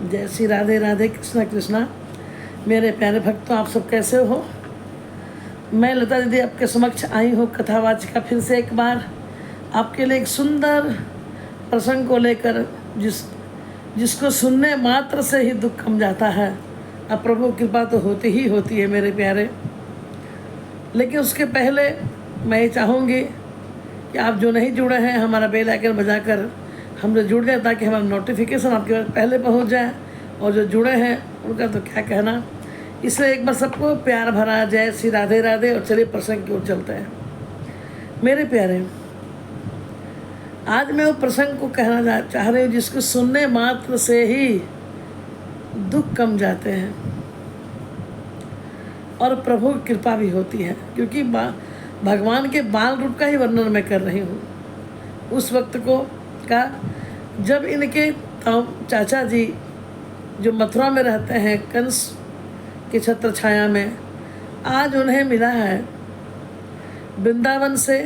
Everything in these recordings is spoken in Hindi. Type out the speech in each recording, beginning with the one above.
जय श्री राधे राधे, कृष्णा कृष्णा। मेरे प्यारे भक्तों, आप सब कैसे हो? मैं लता दीदी आपके समक्ष आई हूँ कथावाचिका फिर से एक बार आपके लिए एक सुंदर प्रसंग को लेकर, जिसको सुनने मात्र से ही दुख कम जाता है। अब प्रभु की कृपा तो होती ही होती है मेरे प्यारे। लेकिन उसके पहले मैं ये चाहूँगी कि आप जो नहीं जुड़े हैं, हमारा बेल आइकन बजाकर हमसे जुड़ जाए ताकि हमारा नोटिफिकेशन आपके पास पहले पहुंच जाए। और जो जुड़े हैं उनका तो क्या कहना। इसलिए एक बार सबको प्यार भरा जय श्री राधे राधे। और चलिए प्रसंग की ओर चलते हैं मेरे प्यारे। आज मैं वो प्रसंग को कहना चाह रही हूँ जिसको सुनने मात्र से ही दुख कम जाते हैं और प्रभु की कृपा भी होती है। क्योंकि भगवान के बाल रूप का ही वर्णन मैं कर रही हूँ। उस वक्त को का जब इनके चाचा जी जो मथुरा में रहते हैं कंस की छत्र छाया में, आज उन्हें मिला है वृंदावन से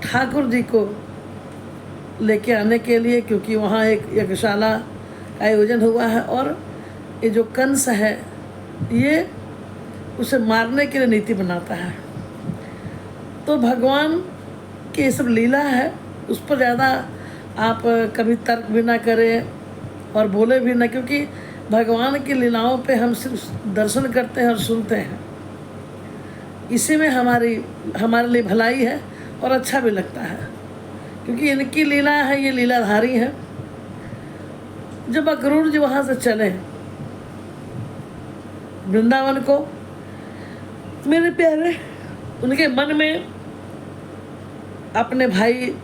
ठाकुर जी को लेके आने के लिए, क्योंकि वहाँ एक यज्ञशाला का आयोजन हुआ है और ये जो कंस है ये उसे मारने के लिए नीति बनाता है। तो भगवान की ये सब लीला है, उस पर ज़्यादा आप कभी तर्क भी ना करें और बोले भी ना, क्योंकि भगवान की लीलाओं पे हम सिर्फ दर्शन करते हैं और सुनते हैं। इसी में हमारे लिए भलाई है और अच्छा भी लगता है, क्योंकि इनकी लीला है, ये लीलाधारी है। जब अक्रूर जी वहाँ से चले वृंदावन को, मेरे प्यारे, उनके मन में अपने भाई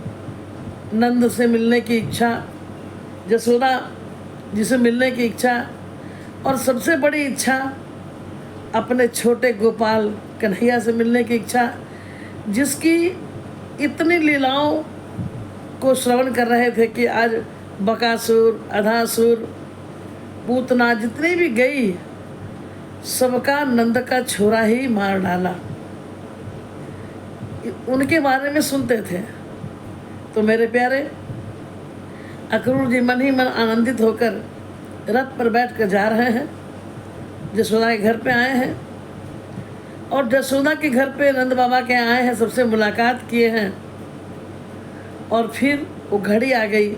नंद से मिलने की इच्छा, यशोदा जी से मिलने की इच्छा, और सबसे बड़ी इच्छा अपने छोटे गोपाल कन्हैया से मिलने की इच्छा, जिसकी इतनी लीलाओं को श्रवण कर रहे थे कि आज बकासुर, अधासुर, पूतना जितनी भी गई सबका नंद का छोरा ही मार डाला। उनके बारे में सुनते थे। तो मेरे प्यारे, अक्रूर जी मन ही मन आनंदित होकर रथ पर बैठ कर जा रहे हैं, यशोदा के घर पे आए हैं। और यशोदा के घर पे नंद बाबा के आए हैं, सबसे मुलाकात किए हैं। और फिर वो घड़ी आ गई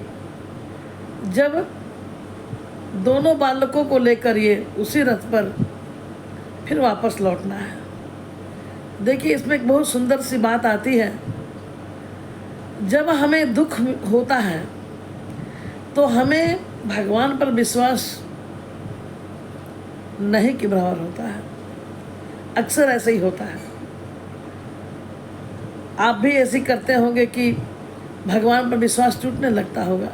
जब दोनों बालकों को लेकर ये उसी रथ पर फिर वापस लौटना है। देखिए, इसमें एक बहुत सुंदर सी बात आती है। जब हमें दुख होता है तो हमें भगवान पर विश्वास नहीं के बराबर होता है। अक्सर ऐसे ही होता है। आप भी ऐसे करते होंगे कि भगवान पर विश्वास टूटने लगता होगा।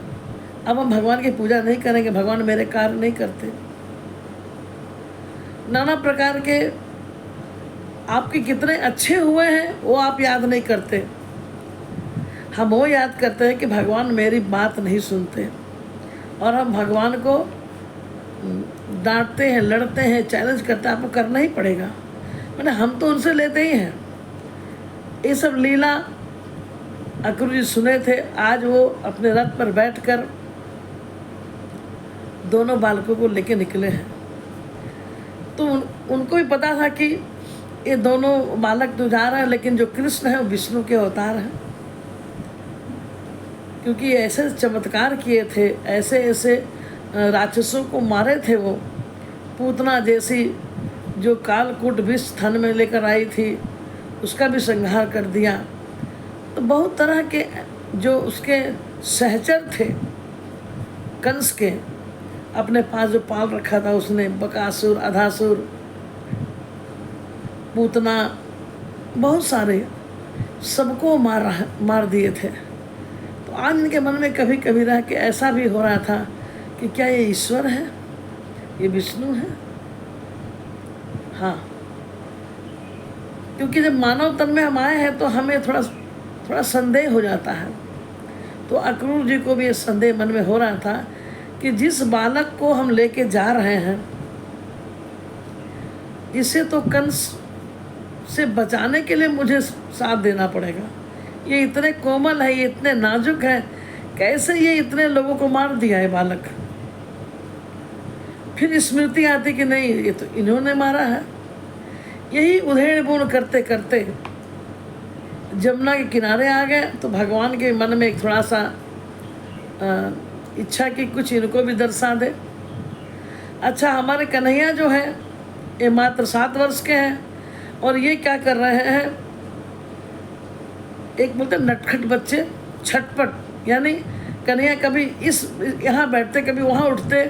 अब हम भगवान की पूजा नहीं करेंगे, भगवान मेरे कार्य नहीं करते। नाना प्रकार के आपके कितने अच्छे हुए हैं वो आप याद नहीं करते। हम वो याद करते हैं कि भगवान मेरी बात नहीं सुनते, और हम भगवान को डांटते हैं, लड़ते हैं, चैलेंज करते हैं। आपको करना ही पड़ेगा, मैंने हम तो उनसे लेते ही हैं। ये सब लीला अक्रूर जी सुने थे। आज वो अपने रथ पर बैठकर दोनों बालकों को लेके निकले हैं। तो उनको भी पता था कि ये दोनों बालक तो जा रहे हैं, लेकिन जो कृष्ण है वो विष्णु के अवतार हैं। क्योंकि ऐसे चमत्कार किए थे, ऐसे ऐसे राक्षसों को मारे थे। वो पूतना जैसी जो कालकूट विष थन में लेकर आई थी, उसका भी संहार कर दिया। तो बहुत तरह के जो उसके सहचर थे कंस के, अपने पास जो पाल रखा था उसने, बकासुर, अधासुर, पूतना, बहुत सारे, सबको मार दिए थे। तो आज इनके मन में कभी कभी रहा कि ऐसा भी हो रहा था कि क्या ये ईश्वर है, ये विष्णु है। हाँ, क्योंकि जब मानव तन में हम आए हैं तो हमें थोड़ा संदेह हो जाता है। तो अक्रूर जी को भी ये संदेह मन में हो रहा था कि जिस बालक को हम लेके जा रहे हैं, इसे तो कंस से बचाने के लिए मुझे साथ देना पड़ेगा। ये इतने कोमल है, ये इतने नाजुक है, कैसे ये इतने लोगों को मार दिया है बालक। फिर स्मृति आती कि नहीं, ये तो इन्होंने मारा है। यही उधेड़ बुन करते करते जमुना के किनारे आ गए तो भगवान के मन में एक थोड़ा सा इच्छा कि कुछ इनको भी दर्शा दे। अच्छा, हमारे कन्हैया जो है ये मात्र 7 वर्ष के हैं और ये क्या कर रहे हैं, एक बोलते नटखट बच्चे, छटपट, यानी कन्हैया कभी इस यहाँ बैठते कभी वहाँ उठते,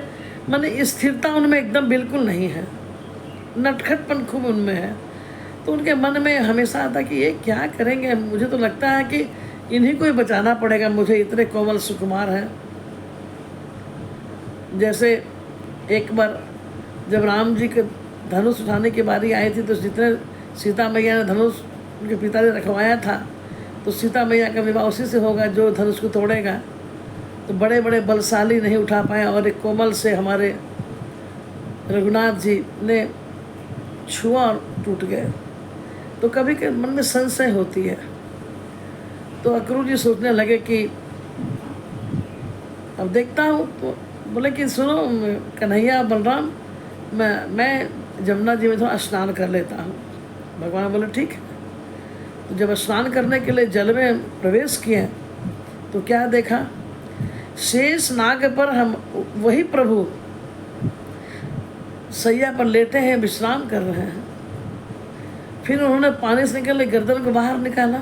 माने स्थिरता उनमें एकदम बिल्कुल नहीं है, नटखटपन खूब उनमें है। तो उनके मन में हमेशा आता कि ये क्या करेंगे, मुझे तो लगता है कि इन्हीं को ही बचाना पड़ेगा, मुझे इतने कोमल सुकुमार हैं। जैसे एक बार जब राम जी के धनुष उठाने की बारी आई थी तो जितने सीता मैया ने धनुष उनके पिता ने रखवाया था, तो सीता मैया का विवाह उसी से होगा जो धनुष को तोड़ेगा। तो बड़े बड़े बलशाली नहीं उठा पाए और एक कोमल से हमारे रघुनाथ जी ने छुआ और टूट गए। तो कभी के मन में संशय होती है। तो अक्रूर जी सोचने लगे कि अब देखता हूँ। तो बोले कि सुनो कन्हैया बलराम, मैं जमुना जी में थोड़ा स्नान कर लेता हूँ। भगवान बोले ठीक है। तो जब स्नान करने के लिए जल में प्रवेश किए तो क्या देखा, शेष नाग पर हम वही प्रभु सैया पर लेटे हैं, विश्राम कर रहे हैं। फिर उन्होंने पानी से निकले गर्दन को बाहर निकाला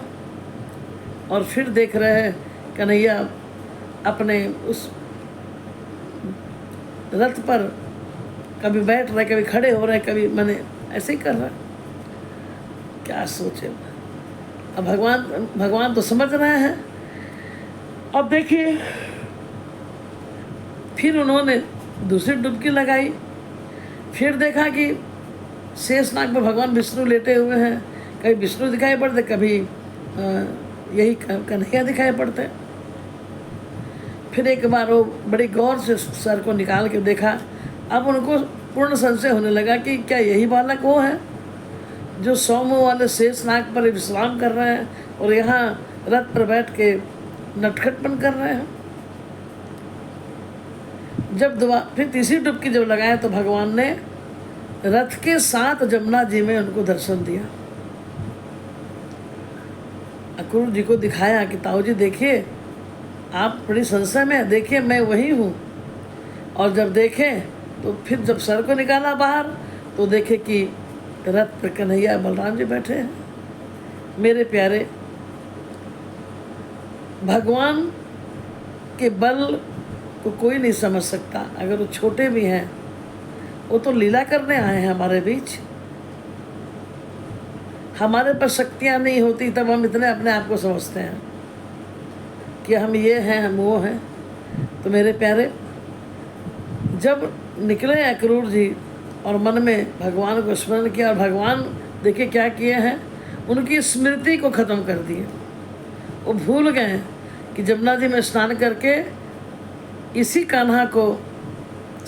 और फिर देख रहे हैं कन्हैया अपने उस रथ पर कभी बैठ रहे, कभी खड़े हो रहे, कभी मैंने ऐसे ही कर रहा। क्या सोचे। अब भगवान तो समझ रहे हैं। अब देखिए फिर उन्होंने दूसरी डुबकी लगाई, फिर देखा कि शेषनाग पर भगवान विष्णु लेटे हुए हैं। कभी विष्णु दिखाई पड़ते, कभी यही कन्हैया दिखाई पड़ते। फिर एक बार वो बड़ी गौर से सर को निकाल के देखा। अब उनको पूर्ण संशय होने लगा कि क्या यही बालक वो है जो सौमों वाले शेषनाग पर विश्राम कर रहे हैं और यहाँ रथ पर बैठ के नटखटपन कर रहे हैं। जब फिर तीसरी डुबकी जब लगाया तो भगवान ने रथ के साथ जमुना जी में उनको दर्शन दिया। अक्रूर जी को दिखाया कि ताऊ जी देखिए, आप बड़ी संशय में, देखिए मैं वही हूँ। और जब देखे तो फिर जब सर को निकाला बाहर तो देखे कि रथ पर कन्हैया बलराम जी बैठे हैं। मेरे प्यारे, भगवान के बल को कोई नहीं समझ सकता। अगर वो छोटे भी हैं, वो तो लीला करने आए हैं हमारे बीच। हमारे पास शक्तियाँ नहीं होती तब हम इतने अपने आप को समझते हैं कि हम ये हैं, हम वो हैं। तो मेरे प्यारे, जब निकले अक्रूर जी और मन में भगवान को स्मरण किया और भगवान देखिए क्या किए हैं, उनकी स्मृति को ख़त्म कर दिए। वो भूल गए कि जमुना जी में स्नान करके इसी कान्हा को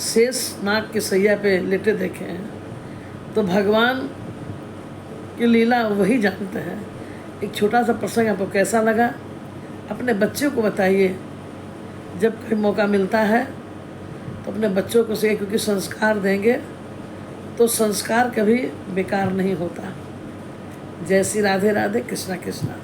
शेष नाग के सैया पे लेटे देखे हैं। तो भगवान की लीला वही जानते हैं। एक छोटा सा प्रसंग आपको कैसा लगा, अपने बच्चों को बताइए। जब कोई मौका मिलता है तो अपने बच्चों को से, क्योंकि संस्कार देंगे तो संस्कार कभी बेकार नहीं होता। जय श्री राधे राधे, कृष्णा कृष्णा।